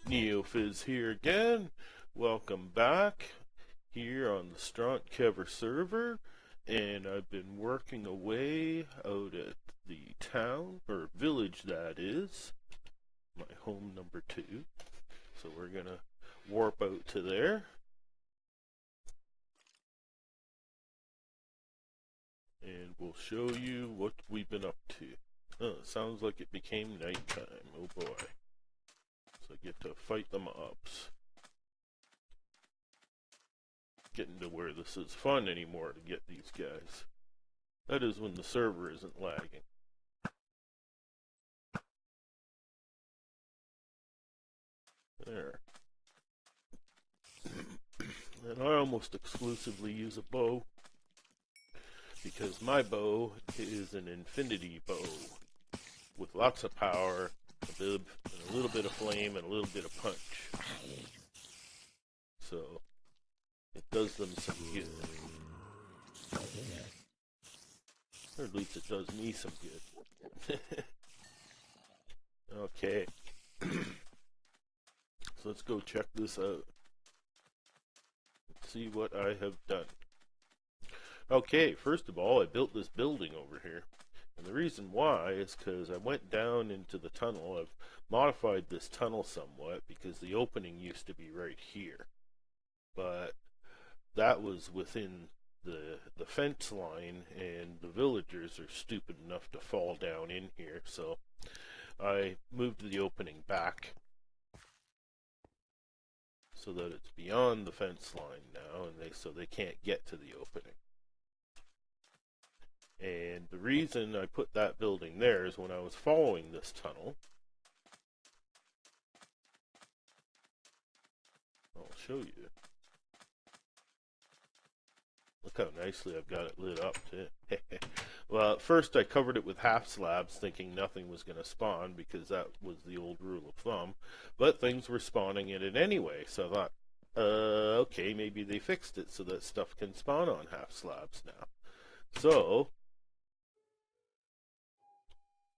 Neofizz here again. Welcome back here on the Strontkever server, and I've been working away out at the town, or village that is, my home number 2. So we're gonna warp out to there. And we'll show you what we've been up to. Oh, it sounds like it became nighttime. Oh boy. So I get to fight the mobs. Getting to where this is fun anymore to get these guys. That is when the server isn't lagging. There. And I almost exclusively use a bow, because my bow is an infinity bow with lots of power, a little bit of flame, and a little bit of punch. So it does them some good. Or at least it does me some good. Okay. So let's go check this out. Let's see what I have done. Okay, first of all, I built this building over here. And the reason why is because I went down into the tunnel. I've modified this tunnel somewhat because the opening used to be right here. But that was within the fence line, and the villagers are stupid enough to fall down in here. So I moved the opening back so that it's beyond the fence line now, and so they can't get to the opening. And the reason I put that building there is when I was following this tunnel, I'll show you. Look how nicely I've got it lit up too. Well, at first I covered it with half slabs thinking nothing was going to spawn, because that was the old rule of thumb, but things were spawning in it anyway, so I thought, okay, maybe they fixed it so that stuff can spawn on half slabs now. So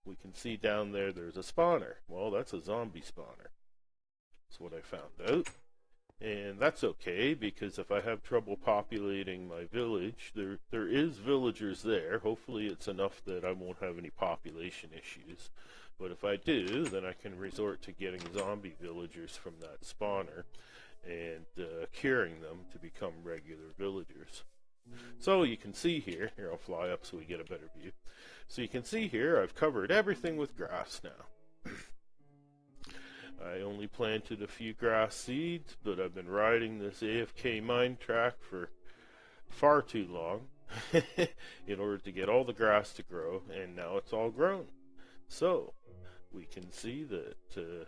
we can see down there there's a spawner. Well, that's a zombie spawner. That's what I found out. And that's okay, because if I have trouble populating my village, there is villagers there. Hopefully it's enough that I won't have any population issues. But if I do, then I can resort to getting zombie villagers from that spawner and curing them to become regular villagers. So you can see here I'll fly up so we get a better view. So you can see here I've covered everything with grass now. I only planted a few grass seeds, but I've been riding this AFK mine track for far too long in order to get all the grass to grow, and now it's all grown. So we can see that the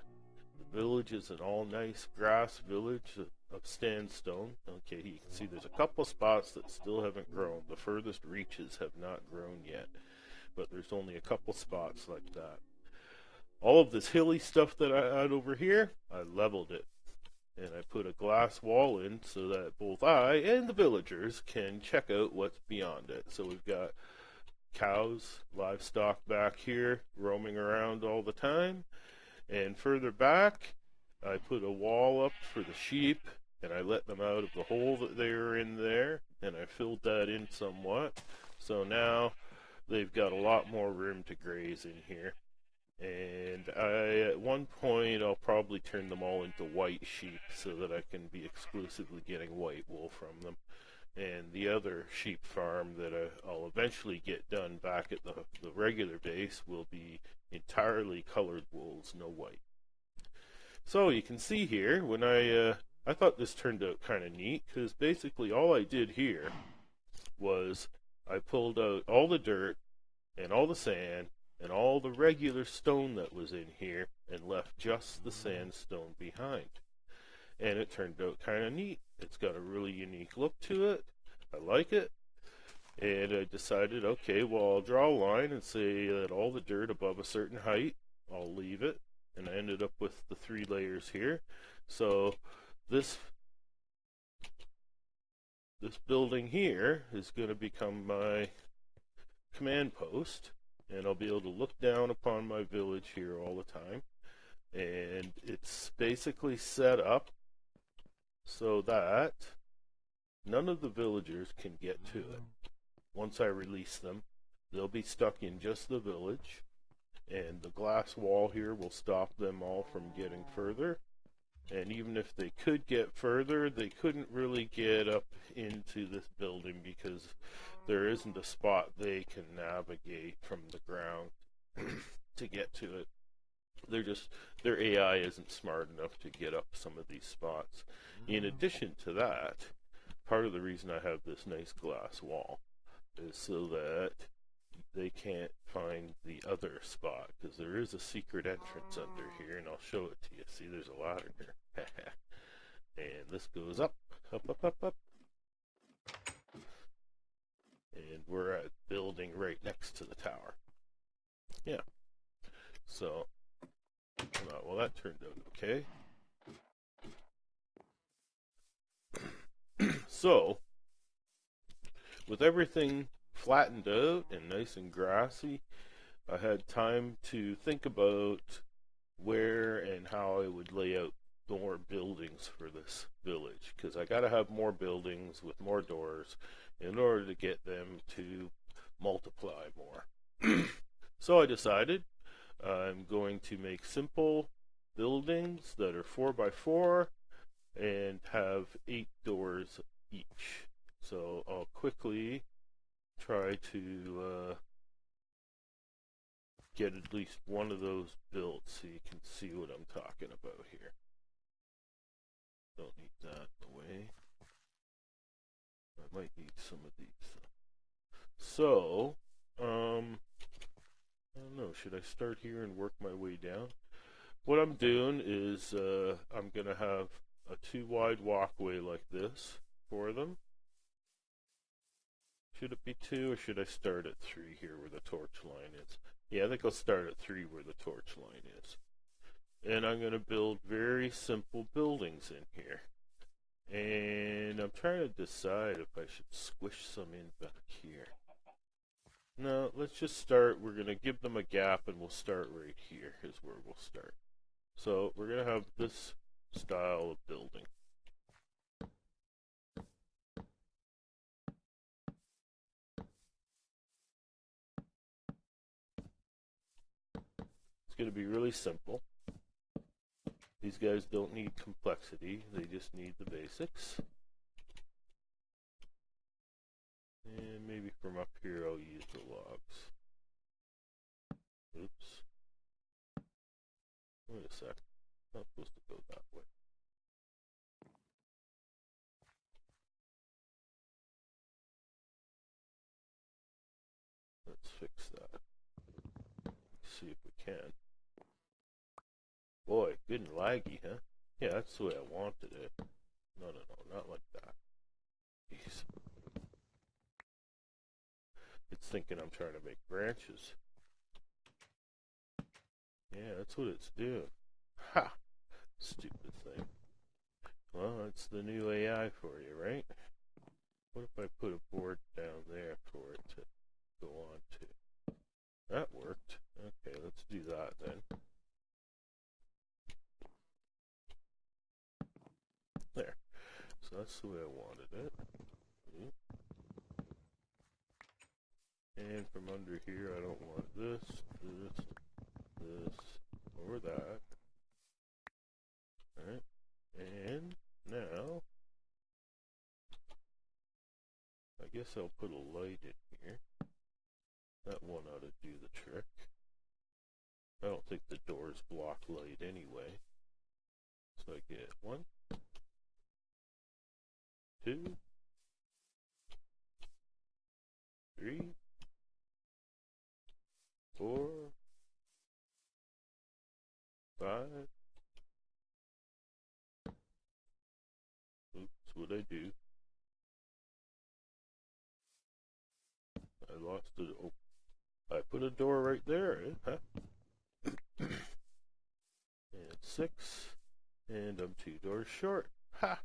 village is an all nice grass village of sandstone. Okay, you can see there's a couple spots that still haven't grown. The furthest reaches have not grown yet, but there's only a couple spots like that. All of this hilly stuff that I had over here, I leveled it. And I put a glass wall in so that both I and the villagers can check out what's beyond it. So we've got cows, livestock back here, roaming around all the time. And further back, I put a wall up for the sheep, and I let them out of the hole that they were in there, and I filled that in somewhat. So now they've got a lot more room to graze in here. And at one point I'll probably turn them all into white sheep so that I can be exclusively getting white wool from them. And the other sheep farm that I'll eventually get done back at the regular base will be entirely colored wools, no white. So you can see here, when I thought this turned out kind of neat, because basically all I did here was I pulled out all the dirt and all the sand and all the regular stone that was in here and left just the sandstone behind. And it turned out kind of neat. It's got a really unique look to it. I like it. And I decided, okay, well, I'll draw a line and say that all the dirt above a certain height, I'll leave it. And I ended up with the 3 layers here. So this building here is going to become my command post. And I'll be able to look down upon my village here all the time. And it's basically set up so that none of the villagers can get to it. Once I release them, they'll be stuck in just the village, and the glass wall here will stop them all from getting further. And even if they could get further, they couldn't really get up into this building because there isn't a spot they can navigate from the ground to get to it. Their AI isn't smart enough to get up some of these spots. In addition to that, part of the reason I have this nice glass wall is so that they can't find the other spot, because there is a secret entrance under here, and I'll show it to you. See, there's a ladder here. And this goes up, up, up, up, up. And we're at building right next to the tower. Yeah. So, well, that turned out okay. So, with everything flattened out and nice and grassy, I had time to think about where and how I would lay out more buildings for this village, because I got to have more buildings with more doors in order to get them to multiply more. So I decided I'm going to make simple buildings that are 4x4 and have 8 doors each. So I'll quickly try to get at least one of those built so you can see what I'm talking about here. Don't need that in the way. I might need some of these. So, I don't know, should I start here and work my way down? What I'm doing is I'm going to have a 2 wide walkway like this for them. Should it be 2, or should I start at 3 here where the torch line is? Yeah, I think I'll start at 3 where the torch line is. And I'm going to build very simple buildings in here. And I'm trying to decide if I should squish some in back here. No, let's just start. We're going to give them a gap, and we'll start right here is where we'll start. So we're going to have this style of building. It's going to be really simple. These guys don't need complexity, they just need the basics. And maybe from up here I'll use the logs. Oops. Wait a sec. Not supposed to go that way. Let's fix that. See if we can. Boy, good and laggy, huh? Yeah, that's the way I wanted it. No, not like that. Jeez. It's thinking I'm trying to make branches. Yeah, that's what it's doing. Ha! Stupid thing. Well, that's the new AI for you, right? What if I put a board down there for it to go on to? That worked. Okay, let's do that then. There. So that's the way I wanted it. And from under here, I don't want this, or that. Alright. And now, I guess I'll put a light in here. That one ought to do the trick. I don't think the doors block light anyway. So I get 1, 2, 3, 4, 5. Oops, what'd I do? I lost it. Oh, I put a door right there, huh? And 6, and I'm 2 doors short. Ha!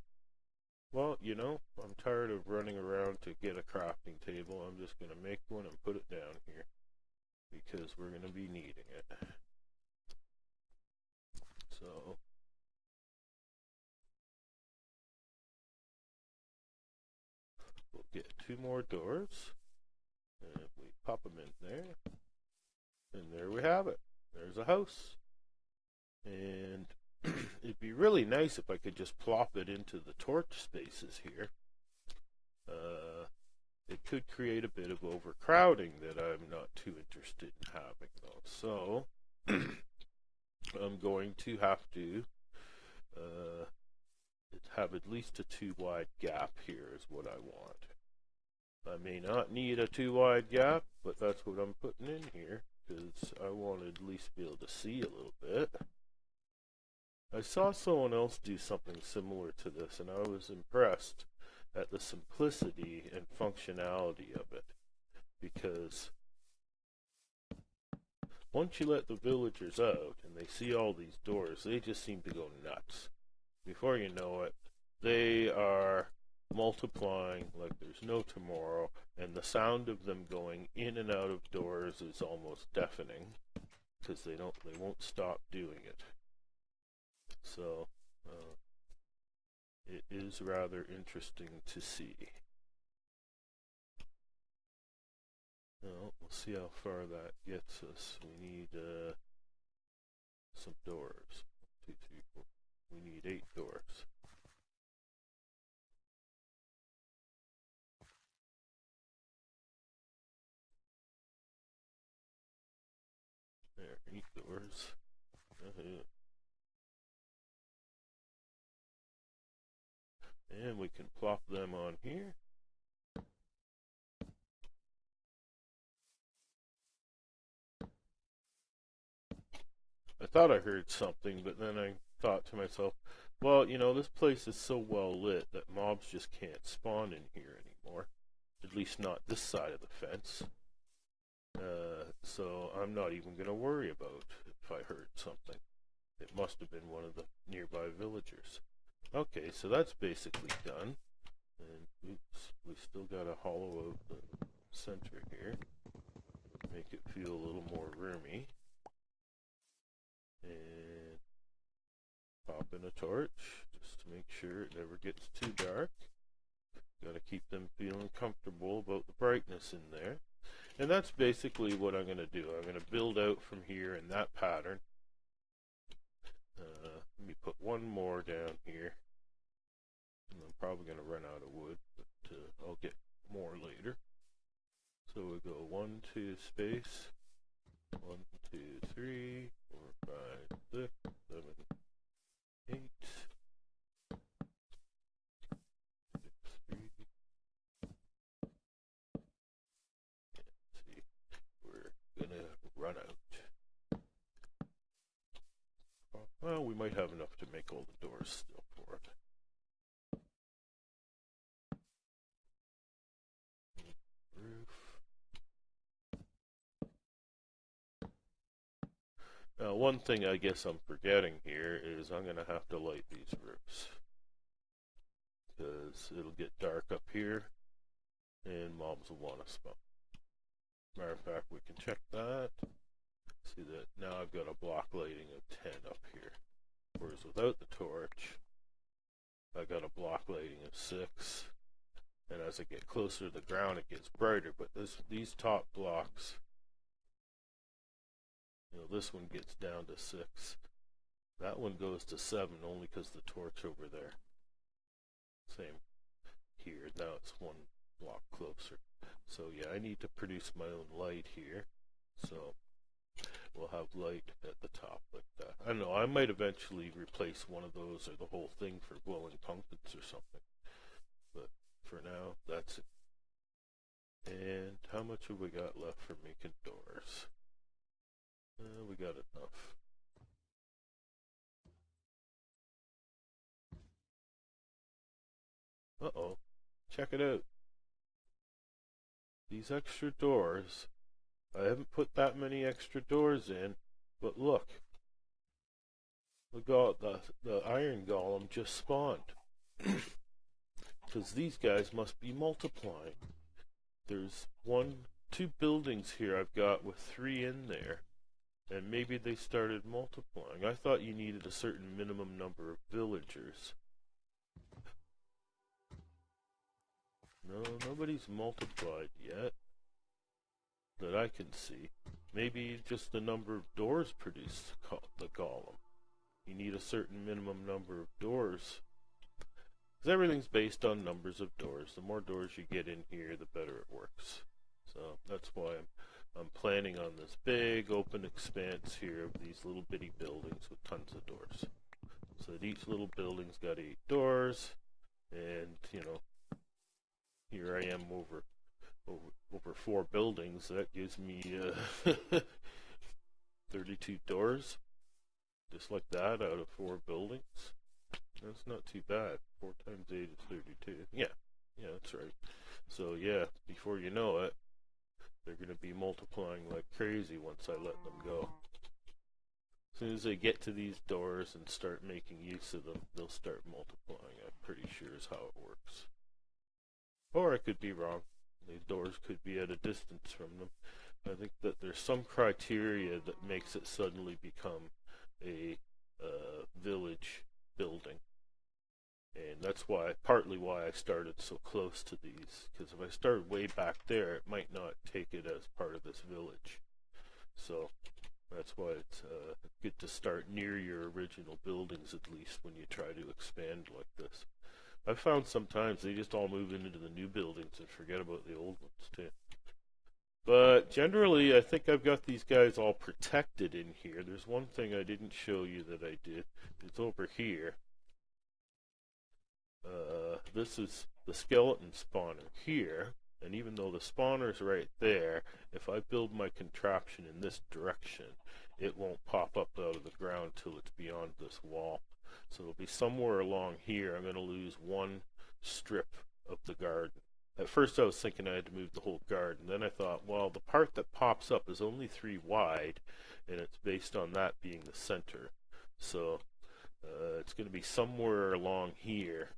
Well, you know, I'm tired of running around to get a crafting table. I'm just going to make one and put it down here, because we're going to be needing it. So we'll get 2 more doors, and we pop them in there, and there we have it. There's a house. And it'd be really nice if I could just plop it into the torch spaces here. It could create a bit of overcrowding that I'm not too interested in having, though. So I'm going to have to have at least a 2 wide gap here is what I want. I may not need a 2 wide gap, but that's what I'm putting in here because I want to at least be able to see a little bit. I saw someone else do something similar to this, and I was impressed at the simplicity and functionality of it, because once you let the villagers out and they see all these doors, they just seem to go nuts. Before you know it, they are multiplying like there's no tomorrow, and the sound of them going in and out of doors is almost deafening because they won't stop doing it. So it is rather interesting to see. Well, we'll see how far that gets us. We need some doors. 1, 2, 3, 4. We need 8 doors. There, 8 doors. And we can plop them on here. I thought I heard something, but then I thought to myself, well, you know, this place is so well lit that mobs just can't spawn in here anymore. At least not this side of the fence. So I'm not even going to worry about if I heard something. It must have been one of the nearby villagers. Okay, so that's basically done. And oops, we still got to hollow out the center here. Make it feel a little more roomy. And pop in a torch just to make sure it never gets too dark. Got to keep them feeling comfortable about the brightness in there. And that's basically what I'm going to do. I'm going to build out from here in that pattern. Let me put one more down here. And I'm probably going to run out of wood, but I'll get more later. So we go 1, 2 space. 1, 2, 3, 4, 5, 6, 7, 8. 6, 3. See, we're gonna run out. Well, we might have enough to make all the doors still for it. Roof. Now, one thing I guess I'm forgetting here is I'm gonna have to light these roofs, because it'll get dark up here and mobs will want to spawn. Matter of fact, we can check that. See that now I've got a block lighting of 10 up here, whereas without the torch I got a block lighting of 6, and as I get closer to the ground it gets brighter. But these top blocks, you know, this one gets down to 6, that one goes to 7 only because the torch over there. Same here, now it's 1 block closer. So yeah, I need to produce my own light here, so we'll have light at the top like that. I don't know, I might eventually replace one of those or the whole thing for glowing pumpkins or something, but for now that's it. And how much have we got left for making doors? We got enough. Uh-oh, check it out. These extra doors, I haven't put that many extra doors in, but look. The iron golem just spawned. Because these guys must be multiplying. There's 2 buildings here I've got with 3 in there. And maybe they started multiplying. I thought you needed a certain minimum number of villagers. No, nobody's multiplied yet that I can see. Maybe just the number of doors produced the golem. You need a certain minimum number of doors. Because everything's based on numbers of doors. The more doors you get in here, the better it works. So that's why I'm planning on this big open expanse here of these little bitty buildings with tons of doors. So that each little building's got 8 doors, and you know, here I am over 4 buildings. That gives me 32 doors, just like that, out of 4 buildings. That's not too bad. 4 times 8 is 32. Yeah, that's right. So yeah, before you know it, they're going to be multiplying like crazy once I let them go. As soon as they get to these doors and start making use of them, they'll start multiplying. I'm pretty sure is how it works. Or I could be wrong. These doors could be at a distance from them. I think that there's some criteria that makes it suddenly become a village building. And that's partly why I started so close to these. Because if I started way back there, it might not take it as part of this village. So that's why it's good to start near your original buildings, at least when you try to expand like this. I've found sometimes they just all move into the new buildings and forget about the old ones too. But generally, I think I've got these guys all protected in here. There's one thing I didn't show you that I did. It's over here. This is the skeleton spawner here. And even though the spawner's right there, if I build my contraption in this direction, it won't pop up out of the ground till it's beyond this wall. So it'll be somewhere along here. I'm going to lose 1 strip of the garden. At first I was thinking I had to move the whole garden. Then I thought, well, the part that pops up is only 3 wide, and it's based on that being the center. So it's going to be somewhere along here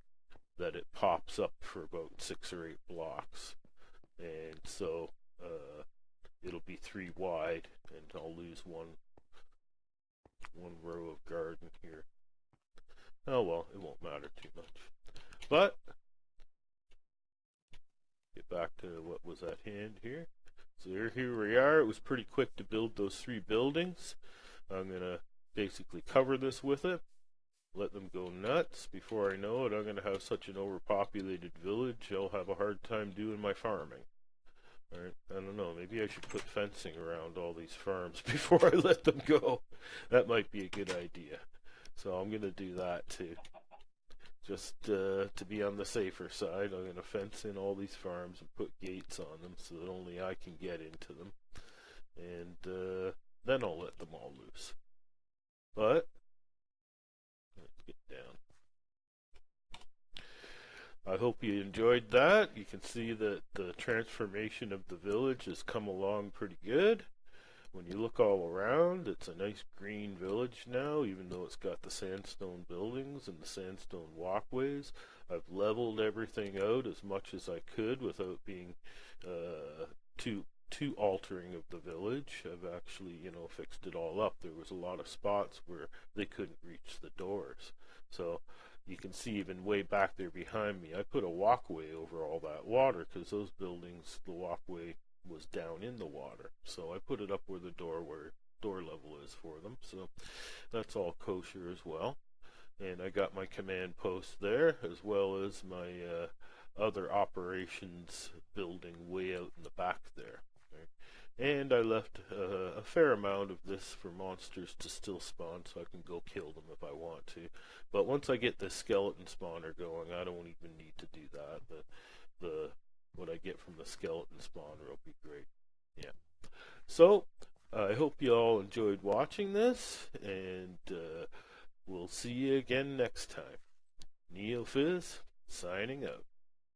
that it pops up for about 6 or 8 blocks. And so it'll be 3 wide, and I'll lose one row of garden here. Oh well, it won't matter too much. But get back to what was at hand here. So here we are. It was pretty quick to build those 3 buildings. I'm going to basically cover this with it. Let them go nuts. Before I know it, I'm going to have such an overpopulated village, I'll have a hard time doing my farming. Alright, I don't know, maybe I should put fencing around all these farms before I let them go. That might be a good idea. So I'm going to do that too. Just to be on the safer side, I'm going to fence in all these farms and put gates on them so that only I can get into them. And then I'll let them all loose. But let's get down. I hope you enjoyed that. You can see that the transformation of the village has come along pretty good. When you look all around, it's a nice green village now, even though it's got the sandstone buildings and the sandstone walkways. I've leveled everything out as much as I could without being too altering of the village. I've actually, fixed it all up. There was a lot of spots where they couldn't reach the doors. So you can see even way back there behind me, I put a walkway over all that water because those buildings, the walkway was down in the water. So I put it up where the door level is for them. So that's all kosher as well. And I got my command post there, as well as my other operations building way out in the back there. And I left a fair amount of this for monsters to still spawn, so I can go kill them if I want to. But once I get the skeleton spawner going, I don't even need to do that. What I get from the skeleton spawner will be great. Yeah. So I hope you all enjoyed watching this, and we'll see you again next time. Neofizz signing out.